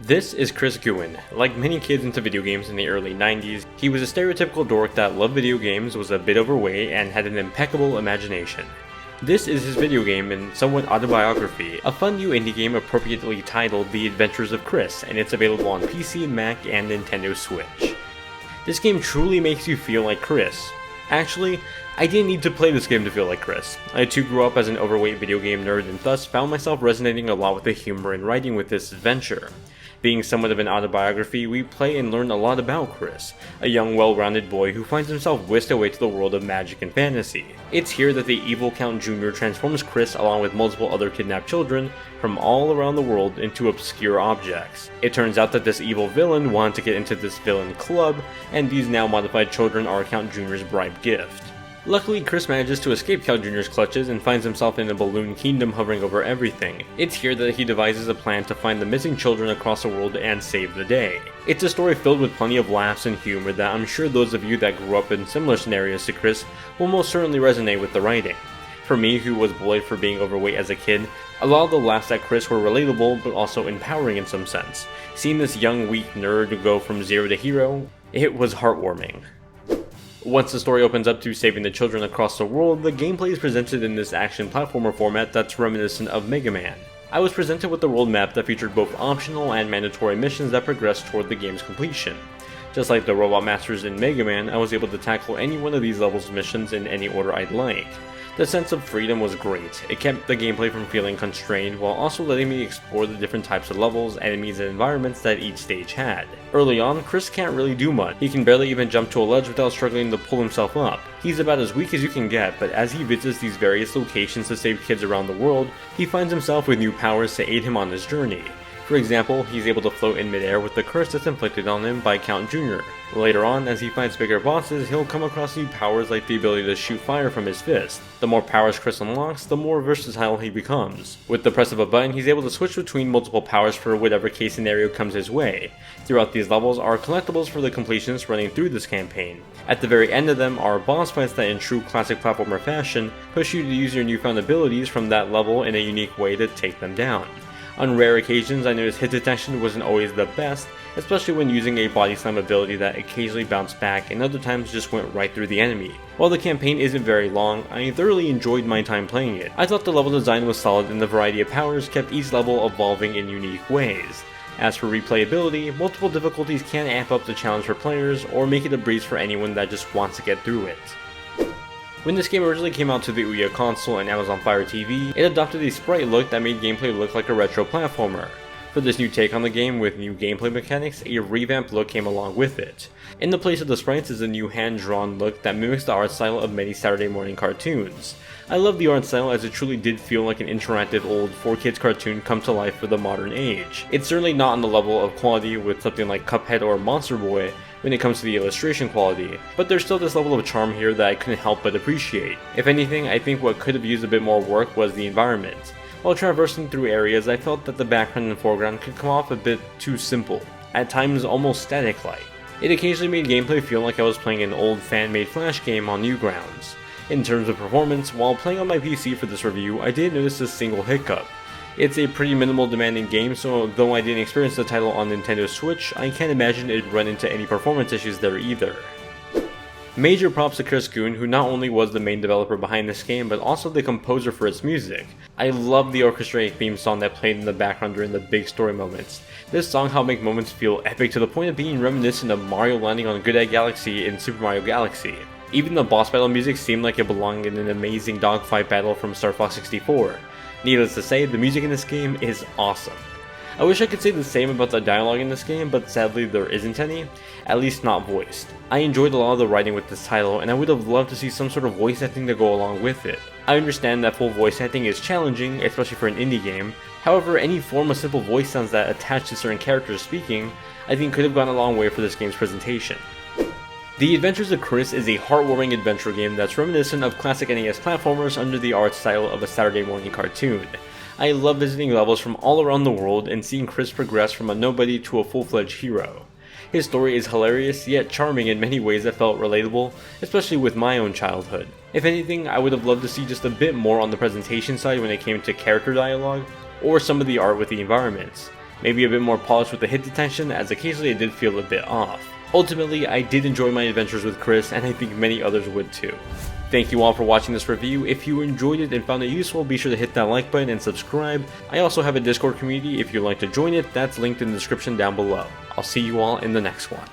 This is Chris Guin. Like many kids into video games in the early 90s, he was a stereotypical dork that loved video games, was a bit overweight, and had an impeccable imagination. This is his video game and somewhat autobiography, a fun new indie game appropriately titled The Adventures of Chris, and it's available on PC, Mac, and Nintendo Switch. This game truly makes you feel like Chris. Actually, I didn't need to play this game to feel like Chris. I too grew up as an overweight video game nerd and thus found myself resonating a lot with the humor and writing with this adventure. Being somewhat of an autobiography, we play and learn a lot about Chris, a young, well-rounded boy who finds himself whisked away to the world of magic and fantasy. It's here that the evil Count Jr. transforms Chris along with multiple other kidnapped children from all around the world into obscure objects. It turns out that this evil villain wanted to get into this villain club, and these now modified children are Count Jr.'s bribe gift. Luckily, Chris manages to escape Count Jr.'s clutches and finds himself in a balloon kingdom hovering over everything. It's here that he devises a plan to find the missing children across the world and save the day. It's a story filled with plenty of laughs and humor that I'm sure those of you that grew up in similar scenarios to Chris will most certainly resonate with the writing. For me, who was bullied for being overweight as a kid, a lot of the laughs at Chris were relatable but also empowering in some sense. Seeing this young, weak nerd go from zero to hero, it was heartwarming. Once the story opens up to saving the children across the world, the gameplay is presented in this action platformer format that's reminiscent of Mega Man. I was presented with a world map that featured both optional and mandatory missions that progressed toward the game's completion. Just like the Robot Masters in Mega Man, I was able to tackle any one of these levels of missions in any order I'd like. The sense of freedom was great. It kept the gameplay from feeling constrained while also letting me explore the different types of levels, enemies, and environments that each stage had. Early on, Chris can't really do much. He can barely even jump to a ledge without struggling to pull himself up. He's about as weak as you can get, but as he visits these various locations to save kids around the world, he finds himself with new powers to aid him on his journey. For example, he's able to float in midair with the curse that's inflicted on him by Count Jr. Later on, as he fights bigger bosses, he'll come across new powers like the ability to shoot fire from his fist. The more powers Chris unlocks, the more versatile he becomes. With the press of a button, he's able to switch between multiple powers for whatever case scenario comes his way. Throughout these levels are collectibles for the completionists running through this campaign. At the very end of them are boss fights that in true classic platformer fashion push you to use your newfound abilities from that level in a unique way to take them down. On rare occasions, I noticed hit detection wasn't always the best, especially when using a body slam ability that occasionally bounced back and other times just went right through the enemy. While the campaign isn't very long, I thoroughly enjoyed my time playing it. I thought the level design was solid and the variety of powers kept each level evolving in unique ways. As for replayability, multiple difficulties can amp up the challenge for players or make it a breeze for anyone that just wants to get through it. When this game originally came out to the Ouya console and Amazon Fire TV, it adopted a sprite look that made gameplay look like a retro platformer. For this new take on the game with new gameplay mechanics, a revamped look came along with it. In the place of the sprites is a new hand-drawn look that mimics the art style of many Saturday morning cartoons. I love the art style as it truly did feel like an interactive old 4Kids cartoon come to life for the modern age. It's certainly not on the level of quality with something like Cuphead or Monster Boy when it comes to the illustration quality, but there's still this level of charm here that I couldn't help but appreciate. If anything, I think what could have used a bit more work was the environment. While traversing through areas, I felt that the background and foreground could come off a bit too simple, at times almost static-like. It occasionally made gameplay feel like I was playing an old fan-made Flash game on Newgrounds. In terms of performance, while playing on my PC for this review, I did notice a single hiccup. It's a pretty minimal demanding game, so though I didn't experience the title on Nintendo Switch, I can't imagine it'd run into any performance issues there either. Major props to Chris Guin, who not only was the main developer behind this game, but also the composer for its music. I love the orchestrated theme song that played in the background during the big story moments. This song helped make moments feel epic to the point of being reminiscent of Mario landing on Good Egg Galaxy in Super Mario Galaxy. Even the boss battle music seemed like it belonged in an amazing dogfight battle from Star Fox 64. Needless to say, the music in this game is awesome. I wish I could say the same about the dialogue in this game, but sadly there isn't any, at least not voiced. I enjoyed a lot of the writing with this title, and I would have loved to see some sort of voice acting to go along with it. I understand that full voice acting is challenging, especially for an indie game. However, any form of simple voice sounds that attach to certain characters speaking, I think could have gone a long way for this game's presentation. The Adventures of Chris is a heartwarming adventure game that's reminiscent of classic NES platformers under the art style of a Saturday morning cartoon. I love visiting levels from all around the world and seeing Chris progress from a nobody to a full-fledged hero. His story is hilarious yet charming in many ways that felt relatable, especially with my own childhood. If anything, I would have loved to see just a bit more on the presentation side when it came to character dialogue, or some of the art with the environments. maybe a bit more polished with the hit detection, as occasionally it did feel a bit off. Ultimately, I did enjoy my adventures with Chris, and I think many others would too. Thank you all for watching this review. If you enjoyed it and found it useful, be sure to hit that like button and subscribe. I also have a Discord community if you'd like to join it, that's linked in the description down below. I'll see you all in the next one.